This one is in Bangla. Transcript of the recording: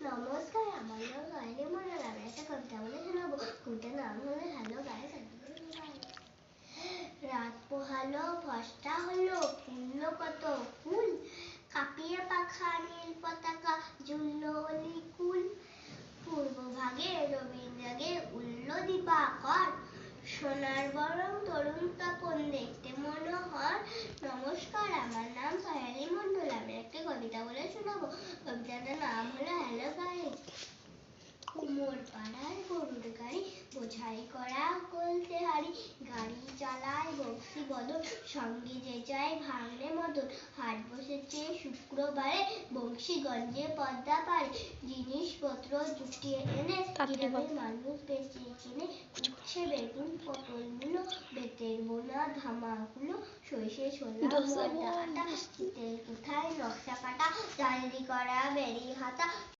নমস্কার, আমার নাম গায়ত্রী মণ্ডল। আমি একটা কবিতা বলে শোনাবো। কবিতার নাম হলো হ্যালো গাইস। রাত পোহালো, ফসটা হলো, ফুললো কত ফুল, কাঁপিয়ে পাখা নীল পতাকা ঝুললো অলি কুল। পূর্ব ভাগে রবীন জাগে উড়লো দিবাকর, সোনার বরং তরুণ তপন দেখতে মনোহর। নমস্কার, আমার নাম গায়ত্রী মণ্ডল। আমি একটা কবিতা বলে শোনাবো। কবিতাটার নাম হলো হ্যালো গাইস। কুমোর পাড়ার গরুর গাড়ি, বোঝাই করা কলসে হাড়ি, গাড়ি চালায় বংশী বদন, সঙ্গে যে যায় ভাঙনে মদন। হাট বসেছে শুক্রবারে, বংশীগঞ্জে পদ্মা পারে, জিনিসপত্র জুটিয়ে এনে গ্রামের মানুষ বেচে কিনে। উচ্ছে বেগুন পটল মূলো, বেতের বোনা ধামাগুলো, সইষে ছোলা ময়দা আটা, শীতের কোথায় নকশা কাটা, জালি করা বেরি হাতা।